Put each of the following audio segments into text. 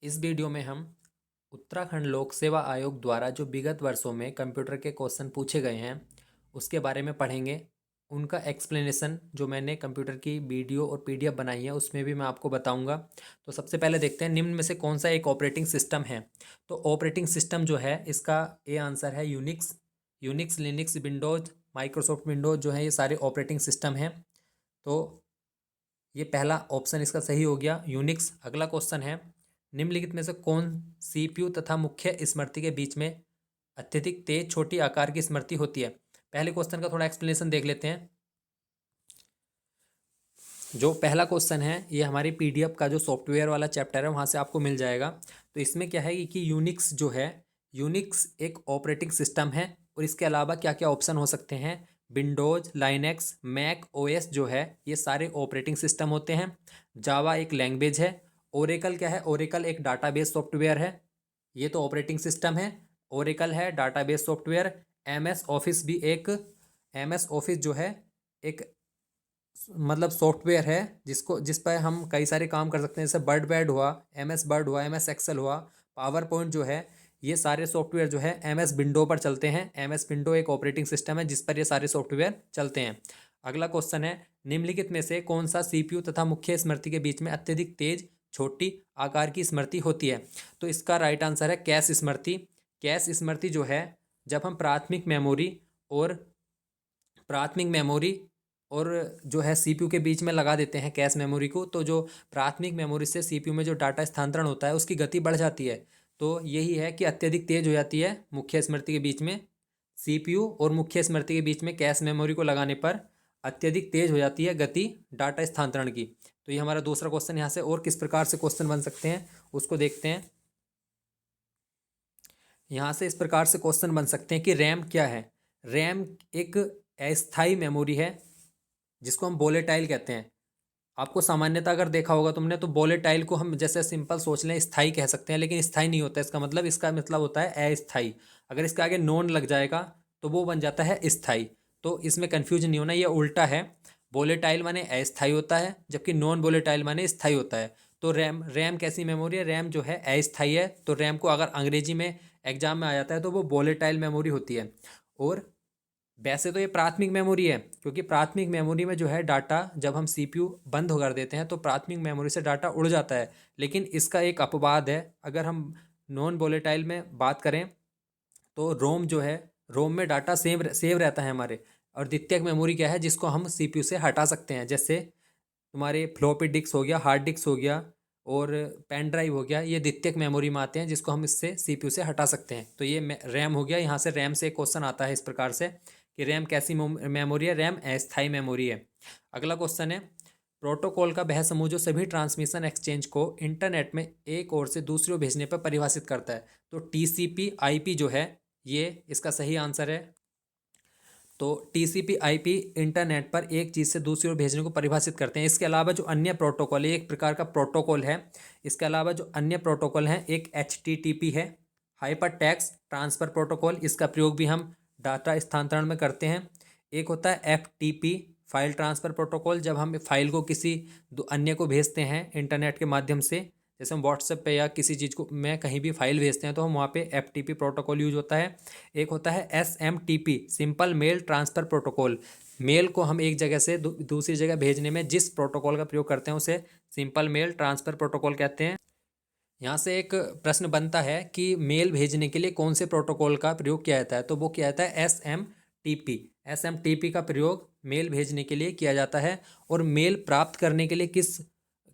इस वीडियो में हम उत्तराखंड लोक सेवा आयोग द्वारा जो विगत वर्षों में कंप्यूटर के क्वेश्चन पूछे गए हैं उसके बारे में पढ़ेंगे। उनका एक्सप्लेनेशन जो मैंने कंप्यूटर की वीडियो और पीडीएफ बनाई है उसमें भी मैं आपको बताऊंगा। तो सबसे पहले देखते हैं निम्न में से कौन सा एक ऑपरेटिंग सिस्टम है। तो ऑपरेटिंग सिस्टम जो है इसका ए आंसर है Unix. Unix, Linux, Windows, Microsoft Windows जो है ये सारे ऑपरेटिंग सिस्टम हैं। तो ये पहला ऑप्शन इसका सही हो गया, यूनिक्स। अगला क्वेश्चन है, निम्नलिखित में से कौन सीपीयू तथा मुख्य स्मृति के बीच में अत्यधिक तेज छोटी आकार की स्मृति होती है। पहले क्वेश्चन का थोड़ा एक्सप्लेनेशन देख लेते हैं। जो पहला क्वेश्चन है ये हमारी पीडीएफ का जो सॉफ्टवेयर वाला चैप्टर है वहाँ से आपको मिल जाएगा। तो इसमें क्या है कि यूनिक्स जो है, यूनिक्स एक ऑपरेटिंग सिस्टम है और इसके अलावा क्या क्या ऑप्शन हो सकते हैं, विंडोज, लाइनेक्स, मैक ओएस जो है ये सारे ऑपरेटिंग सिस्टम होते हैं। जावा एक लैंग्वेज है। ओरेकल क्या है, ओरेकल एक डाटाबेस सॉफ्टवेयर है, ये तो ऑपरेटिंग सिस्टम है। ओरेकल है डाटाबेस सॉफ्टवेयर। एमएस ऑफिस भी एक, एमएस ऑफिस जो है एक मतलब सॉफ्टवेयर है जिस पर हम कई सारे काम कर सकते हैं, जैसे वर्ड हुआ, वर्ड हुआ, एमएस एक्सेल हुआ, पावर पॉइंट जो है, ये सारे सॉफ्टवेयर जो है एमएस विंडो पर चलते हैं। एमएस विंडो एक ऑपरेटिंग सिस्टम है जिस पर ये सारे सॉफ्टवेयर चलते हैं। अगला क्वेश्चन है, निम्नलिखित में से कौन सा सीपीयू तथा मुख्य स्मृति के बीच में अत्यधिक तेज छोटी आकार की स्मृति होती है। तो इसका राइट आंसर है कैश स्मृति। कैश स्मृति जो है, जब हम प्राथमिक मेमोरी और जो है सीपीयू के बीच में लगा देते हैं कैश मेमोरी को, तो जो प्राथमिक मेमोरी से सीपीयू में जो डाटा स्थानांतरण होता है उसकी गति बढ़ जाती है। तो यही है कि अत्यधिक तेज हो जाती है मुख्य स्मृति के बीच में, सीपीयू और मुख्य स्मृति के बीच में कैश मेमोरी को लगाने पर अत्यधिक तेज हो जाती है गति डाटा स्थानांतरण की। तो ये हमारा दूसरा क्वेश्चन। यहाँ से और किस प्रकार से क्वेश्चन बन सकते हैं उसको देखते हैं। यहाँ से इस प्रकार से क्वेश्चन बन सकते हैं कि रैम क्या है। रैम एक अस्थायी मेमोरी है जिसको हम वोलेटाइल कहते हैं। आपको सामान्यतः अगर देखा होगा तुमने तो वोलेटाइल को हम जैसे सिंपल सोच लें स्थाई कह सकते हैं, लेकिन स्थाई नहीं होता इसका मतलब होता है अस्थाई। अगर इसके आगे नॉन लग जाएगा तो वो बन जाता है स्थाई। तो इसमें कन्फ्यूजन नहीं होना, ये उल्टा है। वोलेटाइल माने अस्थाई होता है जबकि नॉन वोलेटाइल माने स्थाई होता है। तो रैम रैम कैसी मेमोरी है, रैम जो है अस्थाई है। तो रैम को अगर अंग्रेजी में एग्जाम में आ जाता है तो वो वोलेटाइल मेमोरी होती है। और वैसे तो ये प्राथमिक मेमोरी है, क्योंकि प्राथमिक मेमोरी में जो है डाटा जब हम सीपीयू बंद कर देते हैं तो प्राथमिक मेमोरी से डाटा उड़ जाता है। लेकिन इसका एक अपवाद है, अगर हम नॉन वोलेटाइल में बात करें तो रोम जो है, रोम में डाटा सेव सेव रहता है हमारे। और द्वितीयक मेमोरी क्या है जिसको हम सीपीयू से हटा सकते हैं, जैसे तुम्हारे फ्लॉपी डिस्क हो गया, हार्ड डिस्क हो गया और पेन ड्राइव हो गया, ये द्वितीयक मेमोरी में आते हैं जिसको हम इससे सीपीयू से हटा सकते हैं। तो ये रैम हो गया। यहाँ से रैम से एक क्वेश्चन आता है इस प्रकार से कि रैम कैसी मेमोरी है, रैम अस्थायी मेमोरी है। अगला क्वेश्चन है, प्रोटोकॉल का वह समूह जो सभी ट्रांसमिशन एक्सचेंज को इंटरनेट में एक ओर से दूसरी ओर भेजने पर परिभाषित करता है। तो टीसीपी आईपी जो है ये इसका सही आंसर है। तो टीसीपी आईपी इंटरनेट पर एक चीज़ से दूसरी ओर भेजने को परिभाषित करते हैं। इसके अलावा जो अन्य प्रोटोकॉल है, एक प्रकार का प्रोटोकॉल है। इसके अलावा जो अन्य प्रोटोकॉल हैं, एक एचटीटीपी है, हाइपर टेक्स्ट ट्रांसफ़र प्रोटोकॉल, इसका प्रयोग भी हम डाटा स्थानांतरण में करते हैं। एक होता है एफटीपी, फाइल ट्रांसफ़र प्रोटोकॉल, जब हम फाइल को किसी अन्य को भेजते हैं इंटरनेट के माध्यम से, जैसे हम व्हाट्सएप पे या किसी चीज़ को में कहीं भी फाइल भेजते हैं तो हम वहाँ पे एफटीपी प्रोटोकॉल यूज होता है। एक होता है SMTP, simple mail transfer protocol, mail को हम एक जगह से दूसरी जगह भेजने में जिस प्रोटोकॉल का प्रयोग करते हैं उसे सिंपल मेल ट्रांसफ़र प्रोटोकॉल कहते हैं। यहाँ से एक प्रश्न बनता है कि मेल भेजने के लिए कौन से प्रोटोकॉल का प्रयोग किया जाता है, तो वो किया जाता है एसएमटीपी। एसएमटीपी का प्रयोग मेल भेजने के लिए किया जाता है। और मेल प्राप्त करने के लिए किस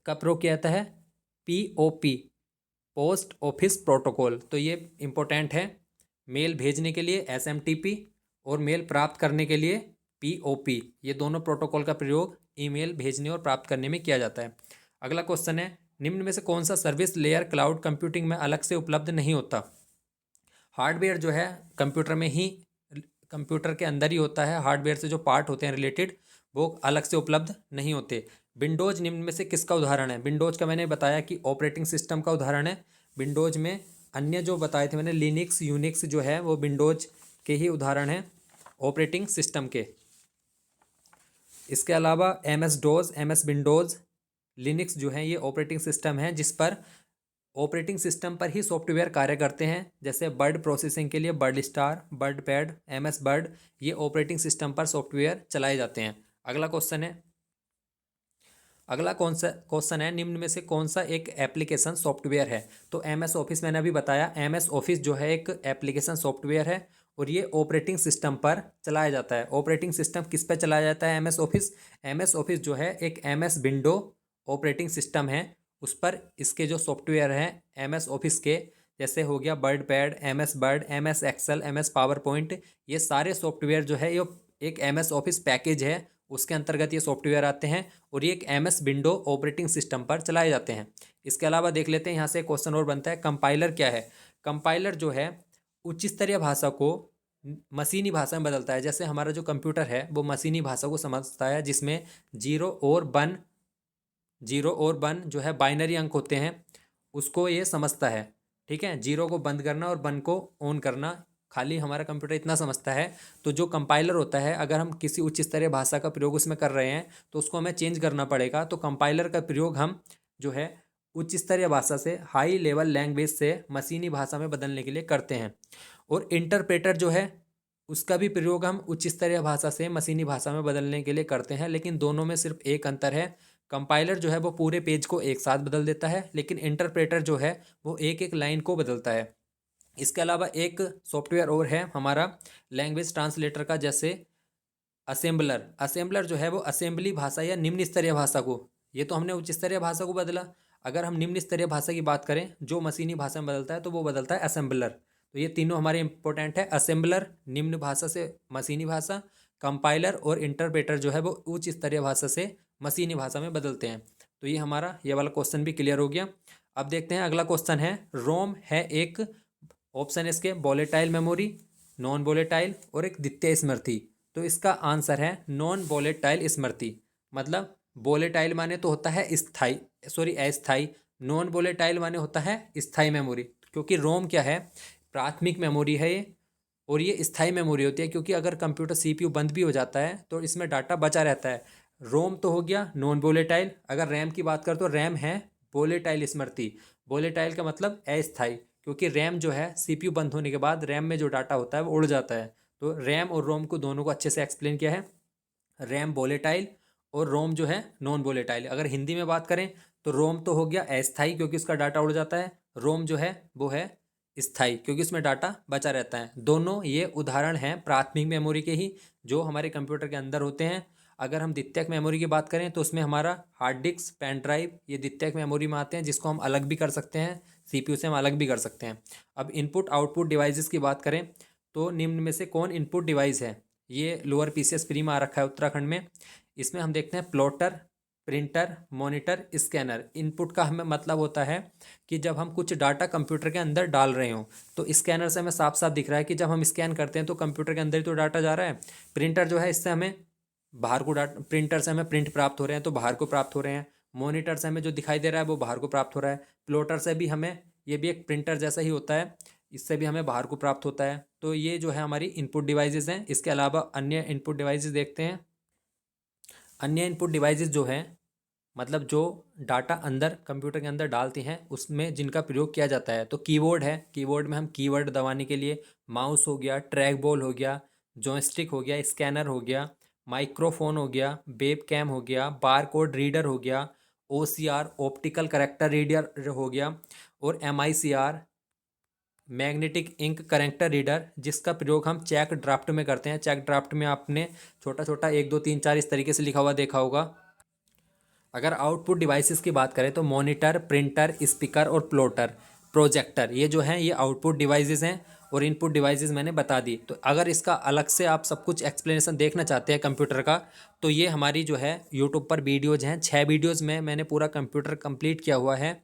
का प्रयोग किया जाता है, पीओपी, पोस्ट ऑफिस प्रोटोकॉल। तो ये इम्पोर्टेंट है, मेल भेजने के लिए एसएमटीपी और मेल प्राप्त करने के लिए पीओपी, ये दोनों प्रोटोकॉल का प्रयोग ईमेल भेजने और प्राप्त करने में किया जाता है। अगला क्वेश्चन है, निम्न में से कौन सा सर्विस लेयर क्लाउड कंप्यूटिंग में अलग से उपलब्ध नहीं होता। हार्डवेयर जो है कंप्यूटर में ही, कंप्यूटर के अंदर ही होता है, हार्डवेयर से जो पार्ट होते हैं रिलेटेड वो अलग से उपलब्ध नहीं होते। विंडोज निम्न में से किसका उदाहरण है। विंडोज का मैंने बताया कि ऑपरेटिंग सिस्टम का उदाहरण है। विंडोज में अन्य जो बताए थे मैंने, लिनक्स, यूनिक्स जो है वो विंडोज के ही उदाहरण हैं ऑपरेटिंग सिस्टम के। इसके अलावा M S DOS, M S Windows, Linux जो है ये ऑपरेटिंग सिस्टम है जिस पर ऑपरेटिंग सिस्टम पर ही सॉफ्टवेयर कार्य करते हैं, जैसे वर्ड प्रोसेसिंग के लिए word star, word pad, MS word, ये ऑपरेटिंग सिस्टम पर सॉफ्टवेयर चलाए जाते हैं। अगला कौन सा क्वेश्चन है, निम्न में से कौन सा एक एप्लीकेशन सॉफ्टवेयर है? तो MS ऑफिस मैंने अभी बताया, MS ऑफिस जो है एक एप्लीकेशन सॉफ्टवेयर है और ये ऑपरेटिंग सिस्टम पर चलाया जाता है। ऑपरेटिंग सिस्टम किस पर चलाया जाता है? MS ऑफिस जो है एक MS विंडो ऑपरेटिंग सिस्टम है, उस पर इसके जो सॉफ्टवेयर हैं MS ऑफिस के, जैसे हो गया WordPad, MS Word, MS Excel, MS PowerPoint, ये सारे सॉफ्टवेयर जो है ये एक MS ऑफिस पैकेज है, उसके अंतर्गत ये सॉफ्टवेयर आते हैं और ये एक MS विंडो ऑपरेटिंग सिस्टम पर चलाए जाते हैं। इसके अलावा देख लेते हैं यहाँ से क्वेश्चन और बनता है, कंपाइलर क्या है? कंपाइलर जो है उच्च स्तरीय भाषा को मशीनी भाषा में बदलता है। जैसे हमारा जो कंप्यूटर है वो मशीनी भाषा को समझता है, जिसमें जीरो और वन जो है बाइनरी अंक होते हैं, उसको ये समझता है। ठीक है, जीरो को बंद करना और वन को ऑन करना खाली हमारा कंप्यूटर इतना समझता है। तो जो कंपाइलर होता है, अगर हम किसी उच्च स्तरीय भाषा का प्रयोग उसमें कर रहे हैं तो उसको हमें चेंज करना पड़ेगा। तो कंपाइलर का प्रयोग हम जो है उच्च स्तरीय भाषा से, हाई लेवल लैंग्वेज से मशीनी भाषा में बदलने के लिए करते हैं। और इंटरप्रेटर जो है उसका भी प्रयोग हम उच्च स्तरीय भाषा से मशीनी भाषा में बदलने के लिए करते हैं, लेकिन दोनों में सिर्फ एक अंतर है, कंपाइलर जो है वो पूरे पेज को एक साथ बदल देता है, लेकिन इंटरप्रेटर जो है वो एक एक लाइन को बदलता है। इसके अलावा एक सॉफ्टवेयर और है हमारा लैंग्वेज ट्रांसलेटर का, जैसे असेंबलर जो है वो असेंबली भाषा या निम्न स्तरीय भाषा को, ये तो हमने उच्च स्तरीय भाषा को बदला, अगर हम निम्न स्तरीय भाषा की बात करें जो मशीनी भाषा में बदलता है तो वो बदलता है असेंबलर। तो ये तीनों हमारे इंपॉर्टेंट है, असेंबलर निम्न भाषा से मशीनी भाषा, कंपाइलर और इंटरप्रेटर जो है वो उच्च स्तरीय भाषा से मशीनी भाषा में बदलते हैं। तो ये हमारा ये वाला क्वेश्चन भी क्लियर हो गया। अब देखते हैं अगला क्वेश्चन है, रोम है एक, ऑप्शन इसके वोलेटाइल मेमोरी, नॉन वोलेटाइल और एक द्वितीय स्मृति। तो इसका आंसर है नॉन वोलेटाइल स्मृति। मतलब वोलेटाइल माने तो होता है स्थाई, सॉरी अस्थाई, नॉन वोलेटाइल माने होता है स्थाई मेमोरी। क्योंकि रोम क्या है, प्राथमिक मेमोरी है ये, और ये स्थाई मेमोरी होती है, क्योंकि अगर कंप्यूटर CPU बंद भी हो जाता है तो इसमें डाटा बचा रहता है। रोम तो हो गया नॉन वोलेटाइल। अगर रैम की बात करें तो रैम है वोलेटाइल स्मृति। वोलेटाइल का मतलब अस्थाई, क्योंकि रैम जो है CPU बंद होने के बाद रैम में जो डाटा होता है वो उड़ जाता है। तो रैम और रोम को दोनों को अच्छे से एक्सप्लेन किया है, रैम वोलेटाइल और रोम जो है नॉन वोलेटाइल। अगर हिंदी में बात करें तो रोम तो हो गया अस्थाई क्योंकि उसका डाटा उड़ जाता है, रोम जो है वो है स्थाई क्योंकि उसमें डाटा बचा रहता है। दोनों ये उदाहरण हैं प्राथमिक मेमोरी के ही, जो हमारे कंप्यूटर के अंदर होते हैं। अगर हम द्वितीयक मेमोरी की बात करें तो उसमें हमारा हार्ड डिस्क, पेन ड्राइव, ये द्वितीयक मेमोरी में आते हैं, जिसको हम अलग भी कर सकते हैं, CPU से हम अलग भी कर सकते हैं। अब इनपुट आउटपुट डिवाइसेस की बात करें तो निम्न में से कौन इनपुट डिवाइस है? ये लोअर PCS फ्री में आ रखा है उत्तराखंड में। इसमें हम देखते हैं plotter, printer, monitor, scanner. Input का हमें मतलब होता है कि जब हम कुछ डाटा कंप्यूटर के अंदर डाल रहे हों, तो स्कैनर से हमें साफ साफ दिख रहा है कि जब हम स्कैन करते हैं तो कंप्यूटर के अंदर ही तो डाटा जा रहा है। प्रिंटर जो है इससे हमें बाहर को डाटा, प्रिंटर से हमें प्रिंट प्राप्त हो रहे हैं तो बाहर को प्राप्त हो रहे हैं। मॉनिटर से हमें जो दिखाई दे रहा है वो बाहर को प्राप्त हो रहा है। प्लॉटर से भी हमें, ये भी एक प्रिंटर जैसा ही होता है, इससे भी हमें बाहर को प्राप्त होता है। तो ये जो है हमारी इनपुट डिवाइसेस हैं। इसके अलावा अन्य इनपुट डिवाइसेस देखते हैं। अन्य इनपुट डिवाइसेस जो हैं, मतलब जो डाटा अंदर कंप्यूटर के अंदर डालते हैं उसमें जिनका प्रयोग किया जाता है, तो कीबोर्ड है, कीबोर्ड में हम कीवर्ड दबाने के लिए, माउस हो गया, ट्रैक बॉल हो गया, जॉयस्टिक हो गया, स्कैनर हो गया, माइक्रोफोन हो गया, वेब कैम हो गया, बारकोड रीडर हो गया, OCR ऑप्टिकल करेक्टर रीडर हो गया, और MICR magnetic ink character reader, जिसका प्रयोग हम चेक ड्राफ्ट में करते हैं। चेक ड्राफ्ट में आपने छोटा छोटा 1 2 3 4 इस तरीके से लिखा हुआ देखा होगा। अगर आउटपुट डिवाइसेस की बात करें तो मॉनिटर, प्रिंटर, स्पीकर और प्लॉटर, प्रोजेक्टर, ये जो हैं ये आउटपुट डिवाइसेस हैं, और इनपुट डिवाइसेस मैंने बता दी। तो अगर इसका अलग से आप सब कुछ एक्सप्लेनेशन देखना चाहते हैं कंप्यूटर का, तो ये हमारी जो है यूट्यूब पर वीडियोज़ हैं, 6 वीडियोज़ में मैंने पूरा कंप्यूटर कंप्लीट किया हुआ है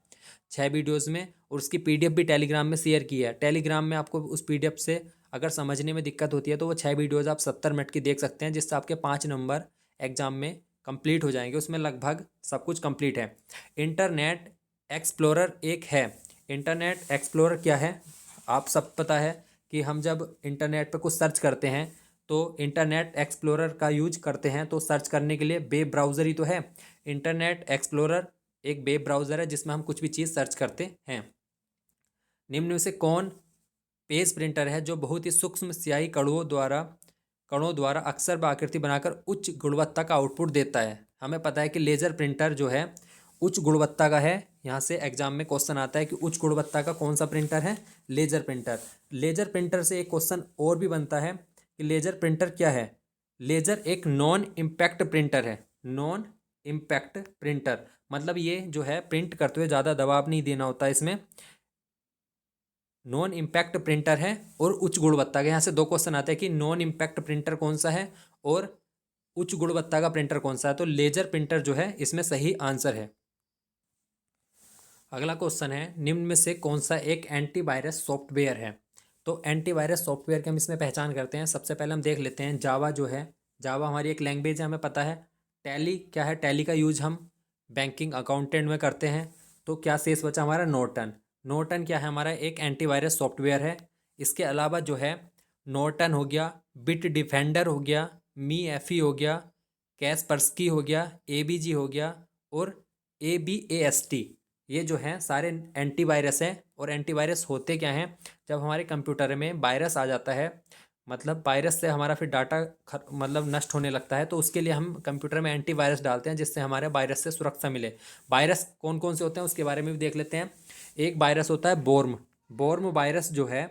6 वीडियोज़ में, और उसकी PDF भी टेलीग्राम में शेयर की है। टेलीग्राम में आपको उस PDF से अगर समझने में दिक्कत होती है तो वो 6 वीडियोज़ आप 70 मिनट की देख सकते हैं, जिससे आपके 5 नंबर एग्जाम में कंप्लीट हो जाएंगे। उसमें लगभग सब कुछ कंप्लीट है। इंटरनेट एक्सप्लोरर एक है। इंटरनेट एक्सप्लोरर क्या है? आप सब पता है कि हम जब इंटरनेट पर कुछ सर्च करते हैं तो इंटरनेट एक्सप्लोरर का यूज करते हैं। तो सर्च करने के लिए वेब ब्राउज़र ही तो है। इंटरनेट एक्सप्लोरर एक वेब ब्राउज़र है जिसमें हम कुछ भी चीज़ सर्च करते हैं। निम्न में से कौन पेज प्रिंटर है जो बहुत ही सूक्ष्म स्याही कणों द्वारा अक्सर व आकृति बनाकर उच्च गुणवत्ता का आउटपुट देता है? हमें पता है कि लेजर प्रिंटर जो है उच्च गुणवत्ता का है। यहाँ से एग्जाम में क्वेश्चन आता है कि उच्च गुणवत्ता का कौन सा प्रिंटर है? Laser printer. लेजर प्रिंटर से एक क्वेश्चन और भी बनता है कि लेजर प्रिंटर क्या है? लेजर एक नॉन इम्पैक्ट प्रिंटर है। नॉन इम्पैक्ट प्रिंटर मतलब ये जो है प्रिंट करते हुए ज़्यादा दबाव नहीं देना होता इसमें। नॉन इम्पैक्ट प्रिंटर है और उच्च गुणवत्ता का। यहाँ से दो क्वेश्चन आते हैं कि नॉन इम्पैक्ट प्रिंटर कौन सा है और उच्च गुणवत्ता का प्रिंटर कौन सा है। तो लेजर प्रिंटर जो है इसमें सही आंसर है। अगला क्वेश्चन है, निम्न में से कौन सा एक एंटीवायरस सॉफ्टवेयर है? तो एंटीवायरस सॉफ्टवेयर की हम इसमें पहचान करते हैं। सबसे पहले हम देख लेते हैं जावा जो है, जावा हमारी एक लैंग्वेज है, हमें पता है। टैली क्या है? टैली का यूज हम बैंकिंग अकाउंटेंट में करते हैं। तो क्या शेष बचा हमारा? नॉर्टन। नॉर्टन क्या है? हमारा एक एंटीवायरस सॉफ्टवेयर है। इसके अलावा जो है नॉर्टन हो गया, बिट डिफेंडर हो गया, मी एफी हो गया, कैसपर्स्की हो गया, एबीजी हो गया और एबीएएसटी, ये जो हैं सारे एंटीवायरस हैं। और एंटीवायरस होते क्या हैं? जब हमारे कंप्यूटर में वायरस आ जाता है, मतलब वायरस से हमारा फिर डाटा मतलब नष्ट होने लगता है, तो उसके लिए हम कंप्यूटर में एंटीवायरस डालते हैं जिससे हमारे वायरस से सुरक्षा मिले। वायरस कौन कौन से होते हैं उसके बारे में भी देख लेते हैं। एक वायरस होता है बोर्म। बोर्म वायरस जो है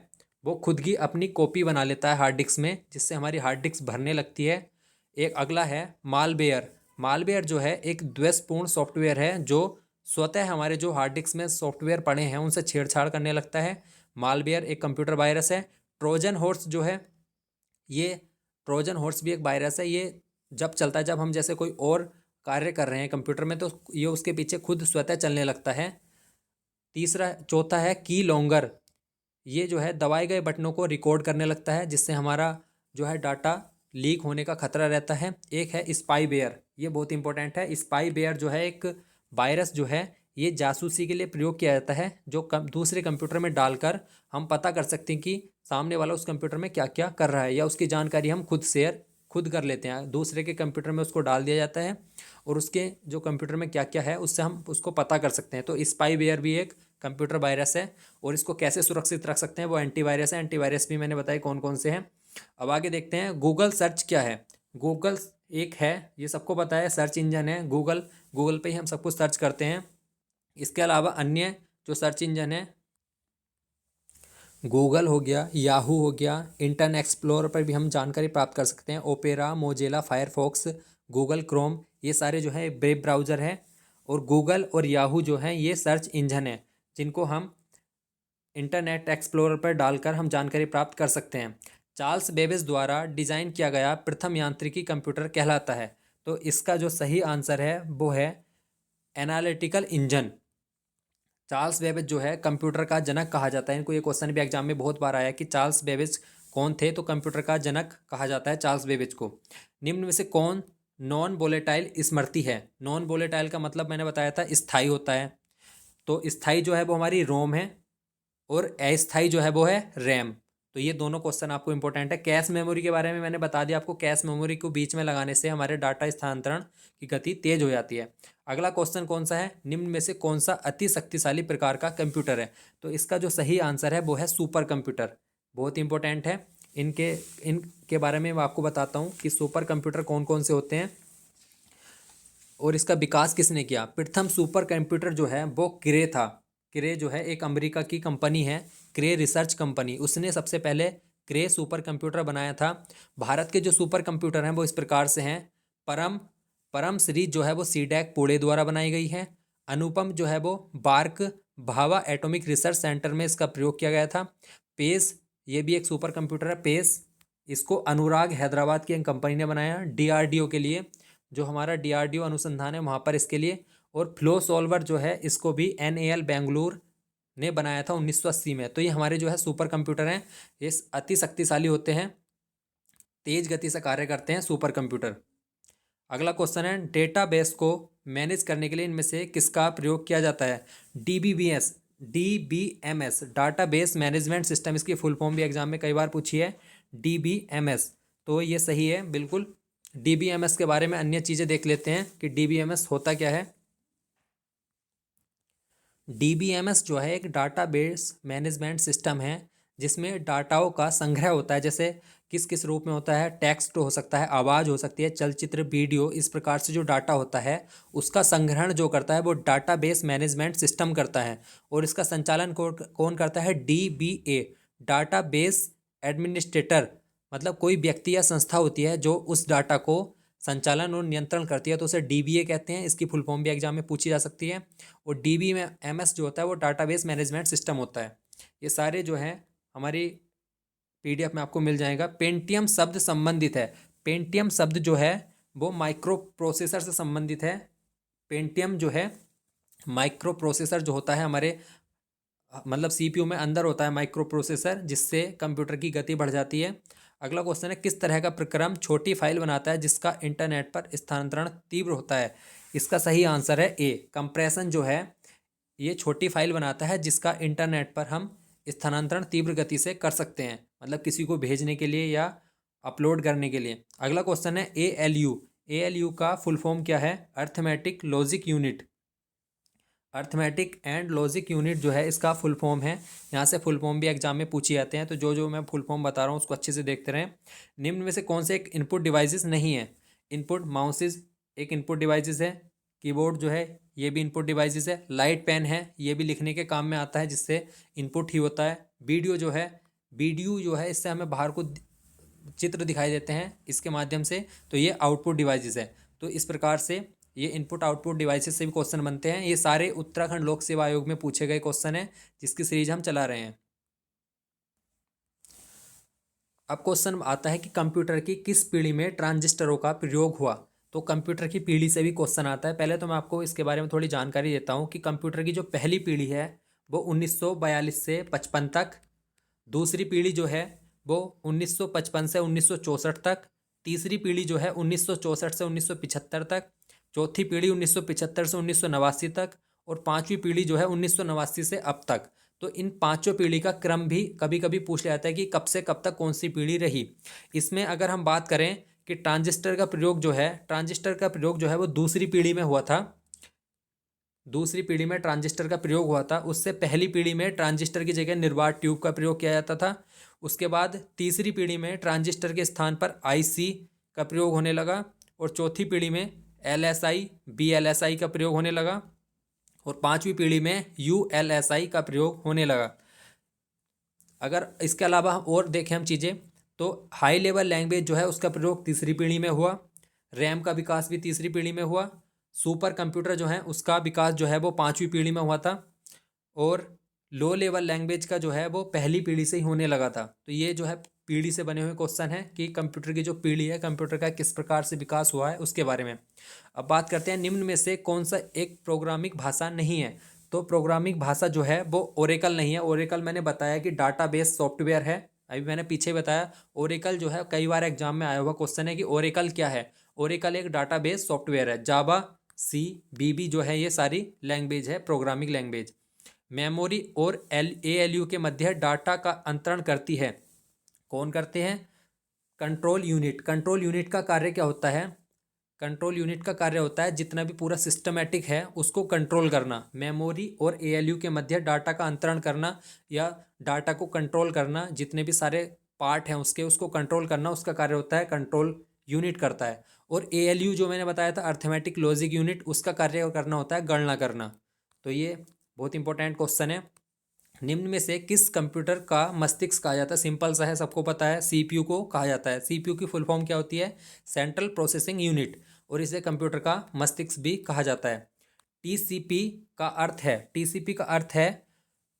वो खुद की अपनी कॉपी बना लेता है हार्ड डिस्क में, जिससे हमारी हार्ड डिस्क भरने लगती है। एक अगला है मालवेयर। मालवेयर जो है एक द्वेषपूर्ण सॉफ्टवेयर है जो स्वतः हमारे जो हार्ड डिस्क में सॉफ्टवेयर पड़े हैं उनसे छेड़छाड़ करने लगता है। मालवेयर एक कंप्यूटर वायरस है। ट्रोजन हॉर्स जो है, ये ट्रोजन हॉर्स भी एक वायरस है। ये जब चलता है, जब हम जैसे कोई और कार्य कर रहे हैं कंप्यूटर में, तो ये उसके पीछे खुद स्वतः चलने लगता है। चौथा है की लॉन्गर। ये जो है दबाए गए बटनों को रिकॉर्ड करने लगता है जिससे हमारा जो है डाटा लीक होने का खतरा रहता है। एक है स्पाईवेयर, ये बहुत इंपॉर्टेंट है। स्पाईवेयर जो है एक वायरस जो है ये जासूसी के लिए प्रयोग किया जाता है, जो दूसरे कंप्यूटर में डालकर हम पता कर सकते हैं कि सामने वाला उस कंप्यूटर में क्या क्या कर रहा है, या उसकी जानकारी हम खुद कर लेते हैं। दूसरे के कंप्यूटर में उसको डाल दिया जाता है और उसके जो कंप्यूटर में क्या क्या है उससे हम उसको पता कर सकते हैं। तो स्पाईवेयर भी एक कंप्यूटर वायरस है। और इसको कैसे सुरक्षित रख सकते हैं? वो एंटीवायरस है। एंटीवायरस भी मैंने बताया कौन कौन से हैं। अब आगे देखते हैं गूगल सर्च क्या है। गूगल एक है, ये सबको पता है, सर्च इंजन है गूगल। गूगल पे ही हम सब कुछ सर्च करते हैं। इसके अलावा अन्य जो सर्च इंजन है, गूगल हो गया, याहू हो गया, इंटरनेट एक्सप्लोरर पर भी हम जानकारी प्राप्त कर सकते हैं। Opera, Mozilla Firefox, Google Chrome, ये सारे जो है वेब ब्राउज़र हैं। और गूगल और याहू जो हैं ये सर्च इंजन है जिनको हम इंटरनेट एक्सप्लोरर पर डालकर हम जानकारी प्राप्त कर सकते हैं। चार्ल्स बेबेज द्वारा डिज़ाइन किया गया प्रथम यांत्रिकी कंप्यूटर कहलाता है। तो इसका जो सही आंसर है वो है एनालिटिकल इंजन। चार्ल्स बेबेज जो है कंप्यूटर का जनक कहा जाता है। इनको ये क्वेश्चन भी एग्जाम में बहुत बार आया कि चार्ल्स बेबेज कौन थे, तो कंप्यूटर का जनक कहा जाता है चार्ल्स बेबेज को। निम्न में से कौन नॉन वोलेटाइल स्मृति है? नॉन वोलेटाइल का मतलब मैंने बताया था स्थायी होता है। तो स्थायी जो है वो हमारी रोम है और अस्थाई जो है वो है रैम। तो ये दोनों क्वेश्चन आपको इंपॉर्टेंट है। कैश मेमोरी के बारे में मैंने बता दिया आपको। कैश मेमोरी को बीच में लगाने से हमारे डाटा स्थानांतरण की गति तेज हो जाती है। अगला क्वेश्चन कौन सा है? निम्न में से कौन सा अति शक्तिशाली प्रकार का कंप्यूटर है? तो इसका जो सही आंसर है वो है सुपर कंप्यूटर। बहुत इंपॉर्टेंट है। इनके बारे में मैं आपको बताता हूँ कि सुपर कंप्यूटर कौन कौन से होते हैं और इसका विकास किसने किया। प्रथम सुपर कंप्यूटर जो है वो क्रे था। क्रे जो है एक अमेरिका की कंपनी है, क्रे रिसर्च कंपनी, उसने सबसे पहले क्रे सुपर कंप्यूटर बनाया था। भारत के जो सुपर कंप्यूटर हैं वो इस प्रकार से हैं। परम परम सीरीज जो है वो सीडैक पुणे द्वारा बनाई गई है। अनुपम जो है वो BARC Bhabha atomic research centre में इसका प्रयोग किया गया था। पेस, ये भी एक सुपर कंप्यूटर है पेस, इसको अनुराग हैदराबाद की एक कंपनी ने बनाया डीआरडीओ के लिए, जो हमारा डीआरडीओ अनुसंधान है वहाँ पर इसके लिए। और फ्लो सॉल्वर जो है इसको भी एनएएल बेंगलुरु ने बनाया था 1980 में। तो ये हमारे जो है सुपर कंप्यूटर हैं, ये अति शक्तिशाली होते हैं, तेज गति से कार्य करते हैं सुपर कंप्यूटर। अगला क्वेश्चन है डेटाबेस को मैनेज करने के लिए इनमें से किसका प्रयोग किया जाता है? डीबीएमएस डाटाबेस मैनेजमेंट सिस्टम, इसकी फुल फॉर्म भी एग्जाम में कई बार पूछी है, डीबीएमएस। तो ये सही है बिल्कुल। डीबीएमएस के बारे में अन्य चीज़ें देख लेते हैं कि डीबीएमएस होता क्या है। डीबीएमएस जो है एक डाटाबेस मैनेजमेंट सिस्टम है जिसमें डाटाओं का संग्रह होता है। जैसे किस किस रूप में होता है, टेक्स्ट हो सकता है, आवाज़ हो सकती है, चलचित्र, वीडियो, इस प्रकार से जो डाटा होता है उसका संग्रहण जो करता है वो डाटाबेस मैनेजमेंट सिस्टम करता है। और इसका संचालन कौन करता है? DBA, database administrator. मतलब कोई व्यक्ति या संस्था होती है जो उस डाटा को संचालन और नियंत्रण करती है, तो उसे डीबीए कहते हैं। इसकी फुल फॉर्म भी एग्जाम में पूछी जा सकती है। और डीबीएमएस जो होता है वो डाटाबेस मैनेजमेंट सिस्टम होता है। ये सारे जो हैं हमारी पीडीएफ में आपको मिल जाएगा। पेंटियम शब्द संबंधित है। पेंटियम शब्द जो है वो माइक्रो प्रोसेसर से संबंधित है। पेंटियम जो है माइक्रो प्रोसेसर जो होता है हमारे मतलब सीपीयू में अंदर होता है माइक्रो प्रोसेसर, जिससे कंप्यूटर की गति बढ़ जाती है। अगला क्वेश्चन है, किस तरह का प्रक्रम छोटी फाइल बनाता है जिसका इंटरनेट पर स्थानांतरण तीव्र होता है? इसका सही आंसर है ए, कंप्रेशन जो है ये छोटी फाइल बनाता है जिसका इंटरनेट पर हम स्थानांतरण तीव्र गति से कर सकते हैं, मतलब किसी को भेजने के लिए या अपलोड करने के लिए। अगला क्वेश्चन है A L U. A L U का फुल फॉर्म क्या है? Arithmetic logic unit. Arithmetic and logic unit जो है इसका फुल फॉर्म है। यहाँ से फुल फॉर्म भी एग्जाम में पूछे जाते हैं, तो जो जो मैं फुल फॉर्म बता रहा हूँ उसको अच्छे से देखते रहें। निम्न में से कौन से एक इनपुट डिवाइसेस नहीं है? इनपुट माउसेज एक इनपुट डिवाइसेस है। कीबोर्ड जो है ये भी इनपुट डिवाइसेस है। लाइट पेन है, ये भी लिखने के काम में आता है जिससे इनपुट ही होता है। वीडियो जो है, वीडियो जो है इससे हमें बाहर को चित्र दिखाई देते हैं इसके माध्यम से, तो ये आउटपुट डिवाइसेस है। तो इस प्रकार से ये इनपुट आउटपुट डिवाइसेस से भी क्वेश्चन बनते हैं। ये सारे उत्तराखंड लोक सेवा आयोग में पूछे गए क्वेश्चन हैं जिसकी सीरीज हम चला रहे हैं। अब क्वेश्चन आता है कि कंप्यूटर की किस पीढ़ी में ट्रांजिस्टरों का प्रयोग हुआ? तो कंप्यूटर की पीढ़ी से भी क्वेश्चन आता है। पहले तो मैं आपको इसके बारे में थोड़ी जानकारी देता हूँ कि कंप्यूटर की जो पहली पीढ़ी है वो 1942 से 55 तक। दूसरी पीढ़ी जो है वो 1955 से 1964 तक। तीसरी पीढ़ी जो है 1964 से 1975 तक। चौथी पीढ़ी 1975 से 1989 तक। और पांचवी पीढ़ी जो है 1989 से अब तक। तो इन पांचों पीढ़ी का क्रम भी कभी कभी पूछ लिया जाता है कि कब से कब तक कौन सी पीढ़ी रही। इसमें अगर हम बात करें कि ट्रांजिस्टर का प्रयोग जो है वो दूसरी पीढ़ी में हुआ था। दूसरी पीढ़ी में ट्रांजिस्टर का प्रयोग हुआ था। उससे पहली पीढ़ी में ट्रांजिस्टर की जगह निर्वात ट्यूब का प्रयोग किया जाता था। उसके बाद तीसरी पीढ़ी में ट्रांजिस्टर के स्थान पर आईसी का प्रयोग होने लगा। और चौथी पीढ़ी में एलएसआई बीएलएसआई का प्रयोग होने लगा। और पांचवी पीढ़ी में यूएलएसआई का प्रयोग होने लगा। अगर इसके अलावा और देखें हम चीज़ें, तो हाई लेवल लैंग्वेज जो है उसका प्रयोग तीसरी पीढ़ी में हुआ। रैम का विकास भी तीसरी पीढ़ी में हुआ। सुपर कंप्यूटर जो है उसका विकास जो है वो पांचवी पीढ़ी में हुआ था। और लो लेवल लैंग्वेज का जो है वो पहली पीढ़ी से ही होने लगा था। तो ये जो है पीढ़ी से बने हुए क्वेश्चन है कि कंप्यूटर की जो पीढ़ी है, कंप्यूटर का किस प्रकार से विकास हुआ है उसके बारे में। अब बात करते हैं निम्न में से कौन सा एक प्रोग्रामिंग भाषा नहीं है? तो प्रोग्रामिंग भाषा जो है वो ओरेकल नहीं है। ओरेकल मैंने बताया कि डाटाबेस सॉफ्टवेयर है, अभी मैंने पीछे बताया। ओरेकल जो है कई बार एग्जाम में आया हुआ क्वेश्चन है कि ओरेकल क्या है। ओरेकल एक डाटाबेस सॉफ्टवेयर है। जावा, सी, बीबी जो है ये सारी लैंग्वेज है, प्रोग्रामिंग लैंग्वेज। मेमोरी और एएलयू के मध्य डाटा का अंतरण करती है। कौन करते हैं? Control unit. कंट्रोल यूनिट का कार्य क्या होता है? कंट्रोल यूनिट का कार्य होता है जितना भी पूरा सिस्टमेटिक है उसको कंट्रोल करना। मेमोरी और एएलयू के मध्य डाटा का अंतरण करना या डाटा को कंट्रोल करना, जितने भी सारे पार्ट हैं उसके, उसको कंट्रोल करना, उसका कार्य होता है कंट्रोल यूनिट करता है। और एएलयू जो मैंने बताया था अर्थमेटिक लॉजिक यूनिट, उसका कार्य करना होता है गणना करना। तो ये बहुत इंपॉर्टेंट क्वेश्चन है। निम्न में से किस कंप्यूटर का मस्तिष्क कहा जाता है? सिंपल सा है, सबको पता है, सीपीयू को कहा जाता है। सीपीयू की फुल फॉर्म क्या होती है? Central processing unit. और इसे कंप्यूटर का मस्तिष्क भी कहा जाता है। टीसीपी का अर्थ है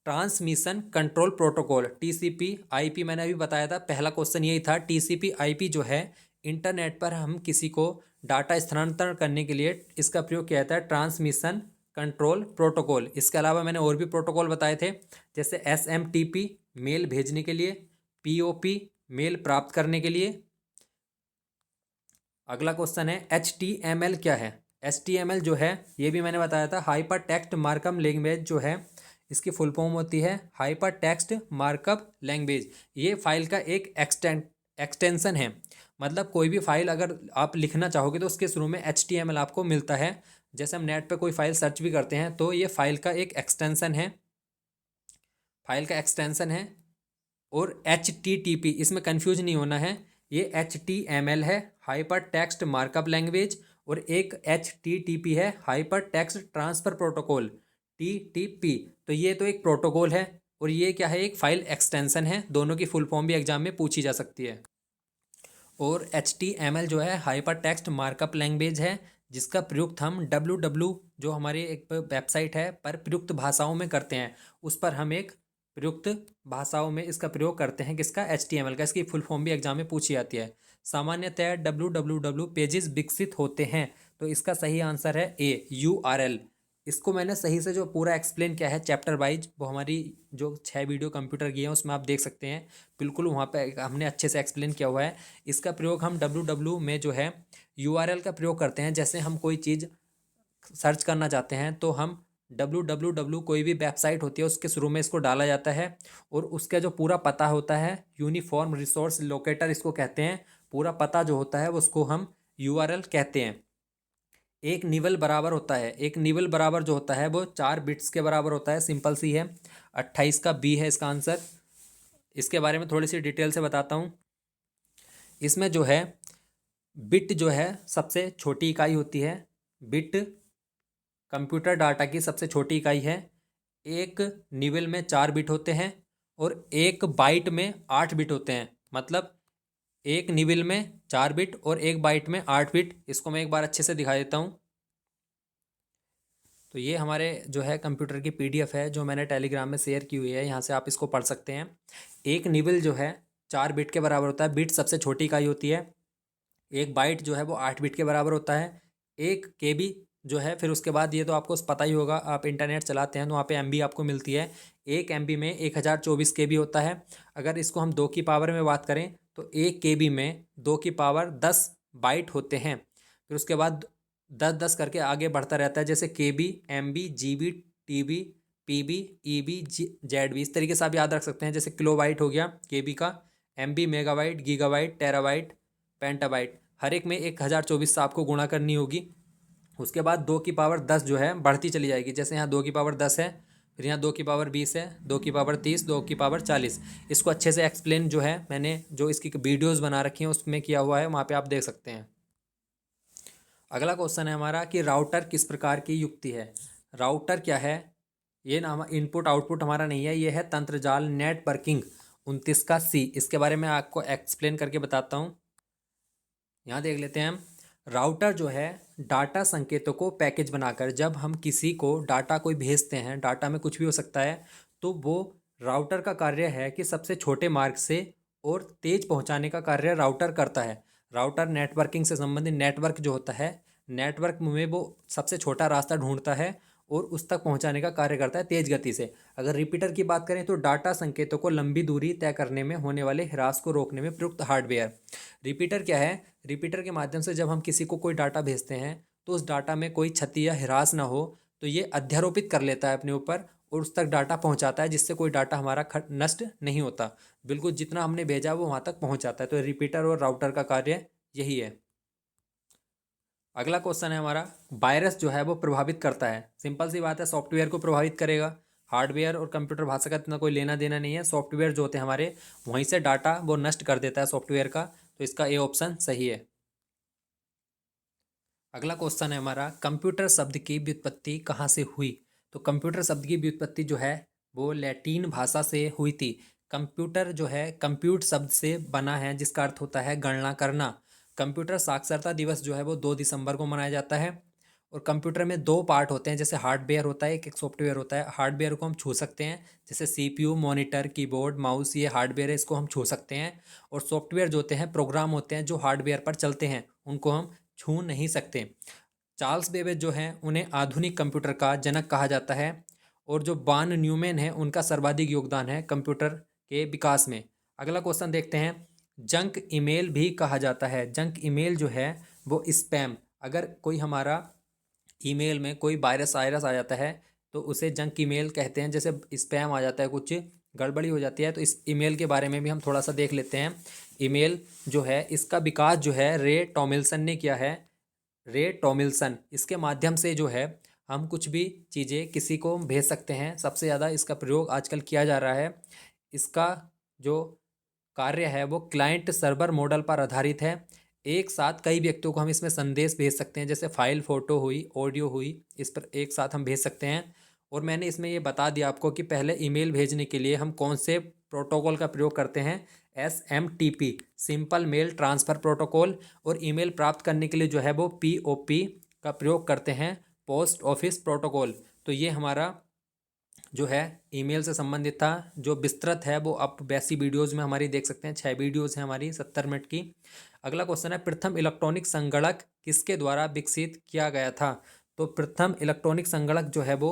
transmission control protocol. TCP IP मैंने अभी बताया था, पहला क्वेश्चन यही था। टीसीपी आईपी जो है इंटरनेट पर हम किसी को डाटा स्थानांतरण करने के लिए इसका प्रयोग किया जाता है, ट्रांसमिशन कंट्रोल प्रोटोकॉल। इसके अलावा मैंने और भी प्रोटोकॉल बताए थे, जैसे एसएमटीपी मेल भेजने के लिए, पीओपी मेल प्राप्त करने के लिए। अगला क्वेश्चन है एचटीएमएल क्या है? एचटीएमएल जो है ये भी मैंने बताया था, हाइपर टेक्स्ट मार्कअप लैंग्वेज जो है इसकी फुल फॉर्म होती है हाइपर टेक्स्ट मार्कअप लैंग्वेज। ये फाइल का एक एक्सटेंशन है। मतलब कोई भी फाइल अगर आप लिखना चाहोगे तो उसके शुरू में HTML आपको मिलता है। जैसे हम नेट पे कोई फाइल सर्च भी करते हैं तो ये फाइल का एक एक्सटेंशन है, फाइल का एक्सटेंशन है। और HTTP, इसमें कंफ्यूज नहीं होना है, ये HTML है, हाइपर टेक्स्ट मार्कअप लैंग्वेज, और एक HTTP है, hyper text transfer protocol, TTP। तो ये तो एक प्रोटोकॉल है और ये क्या है, एक फाइल एक्सटेंशन है। दोनों की फुल फॉर्म भी एग्जाम में पूछी जा सकती है। और HTML जो है हाइपर टेक्स्ट मार्कअप लैंग्वेज है, जिसका प्रयुक्त हम WW जो हमारी एक वेबसाइट है पर प्रयुक्त भाषाओं में करते हैं, उस पर हम एक प्रयुक्त भाषाओं में इसका प्रयोग करते हैं, किसका, HTML का। इसकी फुल फॉर्म भी एग्जाम में पूछी जाती है। सामान्यतः WWW पेजेस विकसित होते हैं, तो इसका सही आंसर है A, URL। इसको मैंने सही से जो पूरा एक्सप्लेन किया है चैप्टर वाइज, वो हमारी जो 6 वीडियो कंप्यूटर की है उसमें आप देख सकते हैं। बिल्कुल वहाँ पे हमने अच्छे से एक्सप्लेन किया हुआ है। इसका प्रयोग हम WW में जो है URL का प्रयोग करते हैं। जैसे हम कोई चीज़ सर्च करना चाहते हैं तो हम WWW, कोई भी वेबसाइट होती है उसके शुरू में इसको डाला जाता है, और उसका जो पूरा पता होता है, यूनिफॉर्म रिसोर्स लोकेटर इसको कहते हैं, पूरा पता जो होता है उसको हम URL कहते हैं। एक निवल बराबर होता है, एक निवल बराबर जो होता है वो 4 बिट्स के बराबर होता है, सिंपल सी है। 28 का B है इसका आंसर। इसके बारे में थोड़ी सी डिटेल से बताता हूँ। इसमें जो है बिट जो है सबसे छोटी इकाई होती है। बिट कंप्यूटर डाटा की सबसे छोटी इकाई है। एक निवल में 4 बिट होते हैं और एक बाइट में 8 बिट होते हैं। मतलब एक निवल में 4 बिट और एक बाइट में 8 बिट। इसको मैं एक बार अच्छे से दिखा देता हूँ। तो ये हमारे जो है कंप्यूटर की PDF है जो मैंने टेलीग्राम में शेयर की हुई है, यहाँ से आप इसको पढ़ सकते हैं। एक निबल जो है 4 बिट के बराबर होता है, बिट सबसे छोटी इकाई होती है। एक बाइट जो है वो 8 बिट के बराबर होता है। एक KB जो है, फिर उसके बाद ये तो आपको पता ही होगा, आप इंटरनेट चलाते हैं तो वहाँ पे MB आपको मिलती है। एक MB में 1024 KB होता है। अगर इसको हम 2 की पावर में बात करें तो एक KB में 2 की पावर 10 बाइट होते हैं। फिर उसके बाद 10 10 करके आगे बढ़ता रहता है, जैसे KB, MB, GB, TB, PB, EB, ZB। इस तरीके से आप याद रख सकते हैं। जैसे किलोबाइट हो गया KB का, MB मेगाबाइट, गीगाबाइट, टेराबाइट, पेंटाबाइट। हर एक में 1024 से आपको गुणा करनी होगी। उसके बाद 2 की पावर 10 जो है बढ़ती चली जाएगी। जैसे यहाँ 2 की पावर 10 है, फिर यहाँ 2 की पावर 20 है, 2 की पावर 30, 2 की पावर 40। इसको अच्छे से एक्सप्लेन जो है मैंने जो इसकी वीडियोज़ बना रखी हैं उसमें किया हुआ है, वहाँ पर आप देख सकते हैं। अगला क्वेश्चन है हमारा कि राउटर किस प्रकार की युक्ति है। राउटर क्या है, ये ना इनपुट आउटपुट हमारा नहीं है, ये है तंत्रजाल नेटवर्किंग 29 का C। इसके बारे में आपको एक्सप्लेन करके बताता हूँ। यहाँ देख लेते हैं हम। राउटर जो है डाटा संकेतों को पैकेज बनाकर, जब हम किसी को डाटा कोई भेजते हैं, डाटा में कुछ भी हो सकता है, तो वो राउटर का कार्य है कि सबसे छोटे मार्ग से और तेज पहुंचाने का कार्य राउटर करता है। राउटर नेटवर्किंग से संबंधित, नेटवर्क जो होता है, नेटवर्क में वो सबसे छोटा रास्ता ढूंढता है और उस तक पहुंचाने का कार्य करता है तेज गति से। अगर रिपीटर की बात करें तो डाटा संकेतों को लंबी दूरी तय करने में होने वाले ह्रास को रोकने में प्रयुक्त हार्डवेयर। रिपीटर क्या है, रिपीटर के माध्यम से जब हम किसी को कोई डाटा भेजते हैं तो उस डाटा में कोई क्षति या ह्रास ना हो, तो ये अध्यारोपित कर लेता है अपने ऊपर और उस तक डाटा पहुंचाता है, जिससे कोई डाटा हमारा नष्ट नहीं होता। बिल्कुल जितना हमने भेजा वो वहाँ तक पहुँच जाता है। तो रिपीटर और राउटर का कार्य यही है। अगला क्वेश्चन है हमारा, वायरस जो है वो प्रभावित करता है। सिंपल सी बात है, सॉफ्टवेयर को प्रभावित करेगा। हार्डवेयर और कंप्यूटर भाषा का इतना कोई लेना देना नहीं है। सॉफ्टवेयर जो होते हैं हमारे, वहीं से डाटा वो नष्ट कर देता है सॉफ्टवेयर का। तो इसका A ऑप्शन सही है। अगला क्वेश्चन है हमारा, कंप्यूटर शब्द की व्युत्पत्ति कहाँ से हुई। तो कंप्यूटर शब्द की व्युत्पत्ति जो है वो लैटिन भाषा से हुई थी। कंप्यूटर जो है कंप्यूट शब्द से बना है, जिसका अर्थ होता है गणना करना। कंप्यूटर साक्षरता दिवस जो है वो 2 दिसंबर को मनाया जाता है। और कंप्यूटर में 2 पार्ट होते हैं, जैसे हार्डवेयर होता है, एक सॉफ्टवेयर होता है। हार्डवेयर को हम छू सकते हैं, जैसे CPU, मॉनिटर, कीबोर्ड, माउस, ये हार्डवेयर है, इसको हम छू सकते हैं। और सॉफ्टवेयर जो होते हैं, प्रोग्राम होते हैं जो हार्डवेयर पर चलते हैं, उनको हम छू नहीं सकते। चार्ल्स बेबेज जो हैं उन्हें आधुनिक कंप्यूटर का जनक कहा जाता है। और जो बान न्यूमैन है उनका सर्वाधिक योगदान है कंप्यूटर के विकास में। अगला क्वेश्चन देखते हैं, जंक ईमेल भी कहा जाता है। जंक ईमेल जो है वो स्पैम, अगर कोई हमारा ईमेल में कोई वायरस आ जाता है तो उसे जंक ईमेल कहते हैं। जैसे स्पैम आ जाता है, कुछ गड़बड़ी हो जाती है, तो इस ईमेल के बारे में भी हम थोड़ा सा देख लेते हैं। ईमेल जो है इसका विकास जो है रे टॉमिल्सन ने किया है। रे टॉमिल्सन, इसके माध्यम से जो है हम कुछ भी चीज़ें किसी को भेज सकते हैं। सबसे ज़्यादा इसका प्रयोग आजकल किया जा रहा है। इसका जो कार्य है वो क्लाइंट सर्वर मॉडल पर आधारित है। एक साथ कई व्यक्तियों को हम इसमें संदेश भेज सकते हैं, जैसे फाइल, फोटो हुई, ऑडियो हुई, इस पर एक साथ हम भेज सकते हैं। और मैंने इसमें ये बता दिया आपको कि पहले ईमेल भेजने के लिए हम कौन से प्रोटोकॉल का प्रयोग करते हैं। SMTP, simple mail transfer protocol. और ईमेल प्राप्त करने के लिए जो है वो POP का प्रयोग करते हैं, पोस्ट ऑफिस प्रोटोकॉल। तो ये हमारा जो है ईमेल से संबंधित था। जो विस्तृत है वो आप वैसी वीडियोज़ में हमारी देख सकते हैं। 6 वीडियोज़ हैं हमारी 70 मिनट की। अगला क्वेश्चन है, प्रथम इलेक्ट्रॉनिक संगणक किसके द्वारा विकसित किया गया था? तो प्रथम इलेक्ट्रॉनिक संगणक जो है वो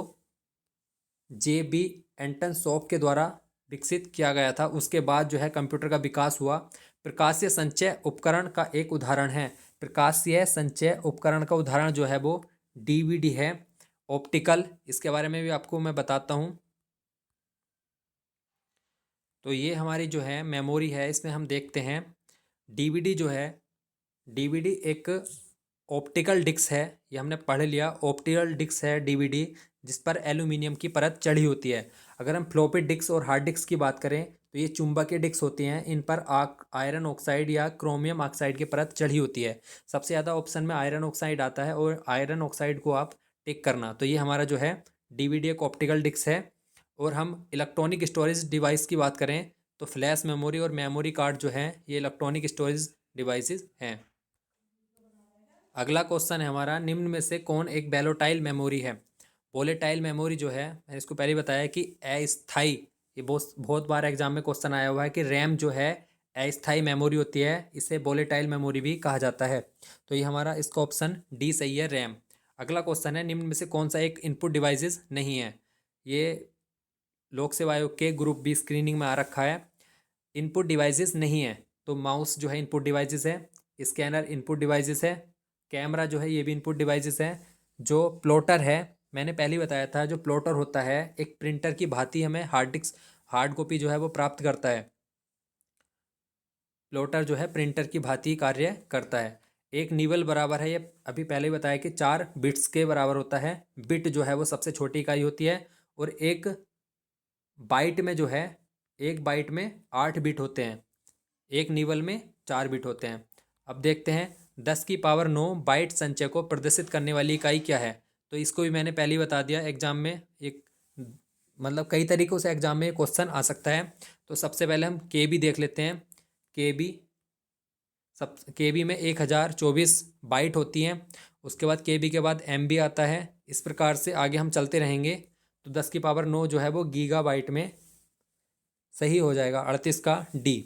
JB एंटनसॉफ के द्वारा विकसित किया गया था। उसके बाद जो है कंप्यूटर का विकास हुआ। प्रकाशीय संचय उपकरण का एक उदाहरण है, प्रकाशीय संचय उपकरण का उदाहरण जो है वो DVD है। ऑप्टिकल, इसके बारे में भी आपको मैं बताता हूँ। तो ये हमारी जो है मेमोरी है, इसमें हम देखते हैं DVD जो है, DVD एक ऑप्टिकल डिस्क है। ये हमने पढ़ लिया, ऑप्टिकल डिस्क है DVD, जिस पर एल्यूमिनियम की परत चढ़ी होती है। अगर हम फ्लॉपी डिस्क और हार्ड डिस्क की बात करें तो ये चुंबकीय डिस्क होती हैं। इन पर आयरन ऑक्साइड या क्रोमियम ऑक्साइड की परत चढ़ी होती है। सबसे ज़्यादा ऑप्शन में आयरन ऑक्साइड आता है और आयरन ऑक्साइड को आप टिक करना। तो ये हमारा जो है DVD एक ऑप्टिकल डिस्क है। और हम इलेक्ट्रॉनिक स्टोरेज डिवाइस की बात करें तो फ्लैश मेमोरी और मेमोरी कार्ड जो हैं ये इलेक्ट्रॉनिक स्टोरेज डिवाइसेस हैं। अगला क्वेश्चन है हमारा, निम्न में से कौन एक वोलेटाइल मेमोरी है? वोलेटाइल मेमोरी जो है, मैंने इसको पहले बताया कि अस्थाई, ये बहुत बहुत बार एग्जाम में क्वेश्चन आया हुआ है कि रैम जो है अस्थाई मेमोरी होती है, इसे वोलेटाइल मेमोरी भी कहा जाता है। तो ये हमारा इसका ऑप्शन डी सही है, रैम। अगला क्वेश्चन है, निम्न में से कौन सा एक इनपुट डिवाइसेस नहीं है? ये लोक सेवा आयोग के ग्रुप बी स्क्रीनिंग में आ रखा है। इनपुट डिवाइसेस नहीं है तो माउस जो है इनपुट डिवाइसेस है, स्कैनर इनपुट डिवाइसेस है, कैमरा जो है ये भी इनपुट डिवाइसेस है। जो प्लॉटर है, मैंने पहले ही बताया था, जो प्लॉटर होता है एक प्रिंटर की भांति हमें हार्ड डिस्क, हार्ड कॉपी जो है वो प्राप्त करता है। प्लॉटर जो है प्रिंटर की भांति कार्य करता है। एक निबल बराबर है, ये अभी पहले ही बताया कि 4 बिट्स के बराबर होता है। बिट जो है वो सबसे छोटी इकाई होती है। और एक बाइट में जो है, एक बाइट में 8 बिट होते हैं, एक निबल में 4 बिट होते हैं। अब देखते हैं 10 की पावर 9 बाइट संचय को प्रदर्शित करने वाली इकाई क्या है? तो इसको भी मैंने पहले ही बता दिया। एग्जाम में एक मतलब कई तरीक़ों से एग्जाम में क्वेश्चन आ सकता है। तो सबसे पहले हम KB देख लेते हैं। KB, सब KB में 1024 बाइट होती हैं। उसके बाद KB के बाद MB आता है। इस प्रकार से आगे हम चलते रहेंगे। तो 10 की पावर 9 जो है वो गीगा बाइट में सही हो जाएगा, 38 का D।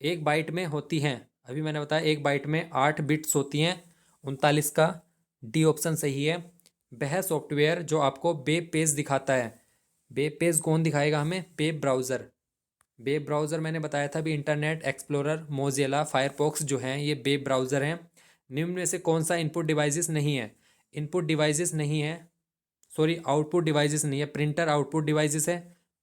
एक बाइट में होती हैं, अभी मैंने बताया एक बाइट में 8 बिट्स होती हैं, 39 का D ऑप्शन सही है। वह सॉफ्टवेयर जो आपको वेब पेज दिखाता है, वेब पेज कौन दिखाएगा हमें? Web browser. वेब ब्राउज़र मैंने बताया था अभी, इंटरनेट एक्सप्लोरर, मोजिला, फायरफॉक्स जो हैं ये वेब ब्राउज़र हैं। निम्न में से कौन सा इनपुट डिवाइसेस नहीं है? इनपुट डिवाइसेस नहीं है, सॉरी आउटपुट डिवाइसेस नहीं है। प्रिंटर आउटपुट डिवाइसेस है,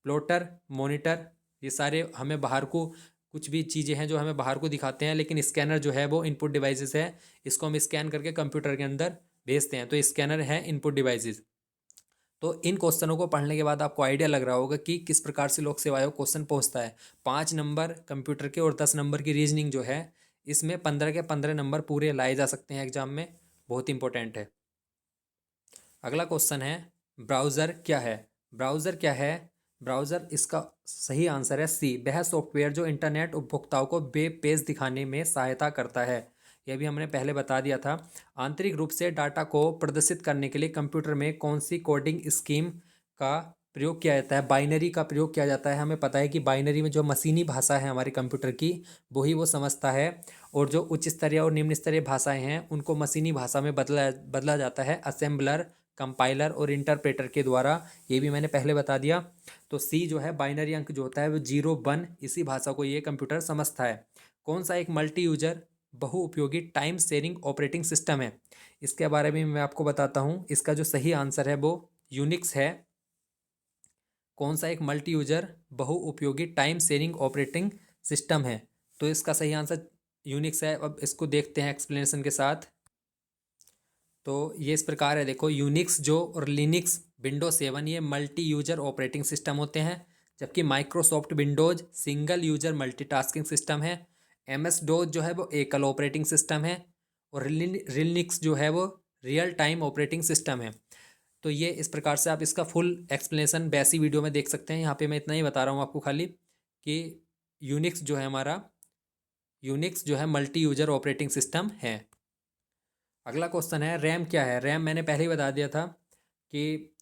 प्लॉटर, मॉनिटर, ये सारे हमें बाहर को कुछ भी चीज़ें हैं जो हमें बाहर को दिखाते हैं। लेकिन स्कैनर जो है वो इनपुट डिवाइसेस है, इसको हम स्कैन करके कंप्यूटर के अंदर भेजते हैं। तो स्कैनर है इनपुट डिवाइसेस। तो इन क्वेश्चनों को पढ़ने के बाद आपको आइडिया लग रहा होगा कि किस प्रकार से लोक सेवा आयोग क्वेश्चन पूछता है। 5 नंबर कंप्यूटर के और 10 नंबर की रीजनिंग जो है, इसमें 15 के 15 नंबर पूरे लाए जा सकते हैं एग्जाम में, बहुत इंपॉर्टेंट है। अगला क्वेश्चन है, ब्राउज़र क्या है? ब्राउज़र क्या है? ब्राउज़र, इसका सही आंसर है सी, वह सॉफ्टवेयर जो इंटरनेट उपभोक्ताओं को वेब पेज दिखाने में सहायता करता है। यह भी हमने पहले बता दिया था। आंतरिक रूप से डाटा को प्रदर्शित करने के लिए कंप्यूटर में कौन सी कोडिंग स्कीम का प्रयोग किया जाता है? बाइनरी का प्रयोग किया जाता है। हमें पता है कि बाइनरी में जो मशीनी भाषा है हमारे कंप्यूटर की, वही वो समझता है। और जो उच्च स्तरीय और निम्न स्तरीय भाषाएं हैं उनको मशीनी भाषा में बदला जाता है असेंबलर, कंपाइलर और इंटरप्रेटर के द्वारा। ये भी मैंने पहले बता दिया। तो सी जो है बाइनरी अंक जो होता है वो 0 1, इसी भाषा को ये कंप्यूटर समझता है। कौन सा एक मल्टी यूजर बहुउपयोगी टाइम शेयरिंग ऑपरेटिंग सिस्टम है? इसके बारे में मैं आपको बताता हूँ। इसका जो सही आंसर है वो यूनिक्स है। कौन सा एक मल्टी यूजर बहुउपयोगी टाइम शेयरिंग ऑपरेटिंग सिस्टम है? तो इसका सही आंसर यूनिक्स है। अब इसको देखते हैं एक्सप्लेनेशन के साथ। तो ये इस प्रकार है, देखो यूनिक्स जो और लिनक्स विंडो 7 ये मल्टी यूजर ऑपरेटिंग सिस्टम होते हैं, जबकि Microsoft Windows single user multitasking system है। एमएस डोज जो है वो एकल ऑपरेटिंग सिस्टम है, और लिनक्स जो है वो रियल टाइम ऑपरेटिंग सिस्टम है। तो ये इस प्रकार से आप इसका फुल एक्सप्लेनेशन वैसी वीडियो में देख सकते हैं। यहाँ पे मैं इतना ही बता रहा हूँ आपको खाली कि यूनिक्स जो है हमारा, यूनिक्स जो है मल्टी यूजर ऑपरेटिंग सिस्टम है। अगला क्वेश्चन है रैम क्या है। रैम मैंने पहले ही बता दिया था कि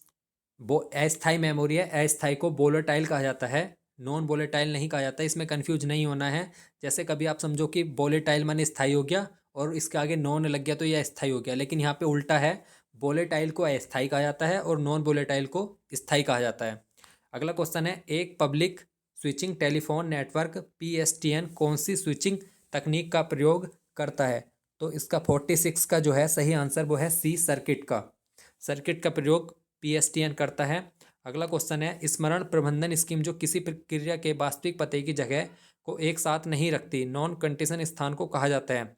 वो अस्थाई मेमोरी है। अस्थाई को वोलेटाइल कहा जाता है, नॉन वोलेटाइल नहीं कहा जाता। इसमें कंफ्यूज नहीं होना है। जैसे कभी आप समझो कि वोलेटाइल माने स्थाई हो गया और इसके आगे नॉन लग गया तो ये अस्थाई हो गया, लेकिन यहाँ पे उल्टा है। वोलेटाइल को अस्थाई कहा जाता है और नॉन वोलेटाइल को स्थाई कहा जाता है। अगला क्वेश्चन है एक public switching telephone network PSTN कौन सी स्विचिंग तकनीक का प्रयोग करता है। तो इसका 46 का जो है सही आंसर वो है सी, सर्किट का। सर्किट का प्रयोग PSTN करता है। अगला क्वेश्चन है स्मरण प्रबंधन स्कीम जो किसी प्रक्रिया के वास्तविक पते की जगह को एक साथ नहीं रखती, नॉन कंडीशन स्थान को कहा जाता है।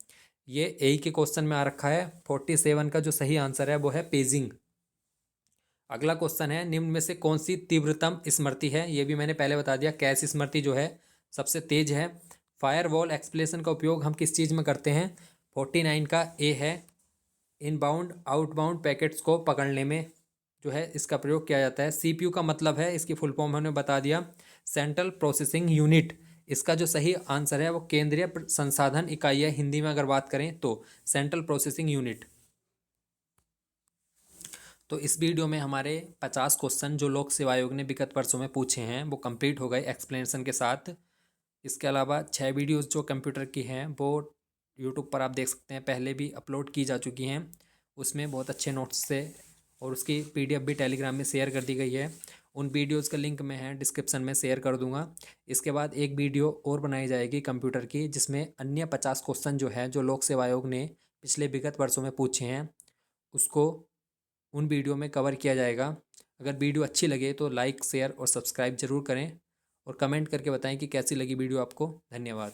ये ए के क्वेश्चन में आ रखा है। 47 का जो सही आंसर है वो है पेजिंग। अगला क्वेश्चन है निम्न में से कौन सी तीव्रतम स्मृति है। ये भी मैंने पहले बता दिया, कैश स्मृति जो है सबसे तेज है। फायरवॉल एक्सप्लेनेशन का उपयोग हम किस चीज़ में करते हैं। 49 का ए है, इनबाउंड आउटबाउंड पैकेट्स को पकड़ने में जो है इसका प्रयोग किया जाता है। CPU का मतलब है, इसकी फुल फॉर्म हमने बता दिया, सेंट्रल प्रोसेसिंग यूनिट। इसका जो सही आंसर है वो केंद्रीय संसाधन इकाई है, हिंदी में अगर बात करें तो सेंट्रल प्रोसेसिंग यूनिट। तो इस वीडियो में हमारे 50 क्वेश्चन जो लोक सेवा आयोग ने विगत वर्षों में पूछे हैं वो कंप्लीट हो गए एक्सप्लेनेशन के साथ। इसके अलावा 6 वीडियोस जो कंप्यूटर की हैं वो यूट्यूब पर आप देख सकते हैं, पहले भी अपलोड की जा चुकी हैं। उसमें बहुत अच्छे नोट्स से, और उसकी PDF भी टेलीग्राम में शेयर कर दी गई है। उन वीडियोज़ का लिंक मैं डिस्क्रिप्शन में शेयर कर दूंगा। इसके बाद एक वीडियो और बनाई जाएगी कंप्यूटर की, जिसमें अन्य 50 क्वेश्चन जो हैं जो लोक सेवा आयोग ने पिछले विगत वर्षों में पूछे हैं उसको उन वीडियो में कवर किया जाएगा। अगर वीडियो अच्छी लगे तो लाइक शेयर और सब्सक्राइब ज़रूर करें, और कमेंट करके बताएं कि कैसी लगी वीडियो आपको। धन्यवाद।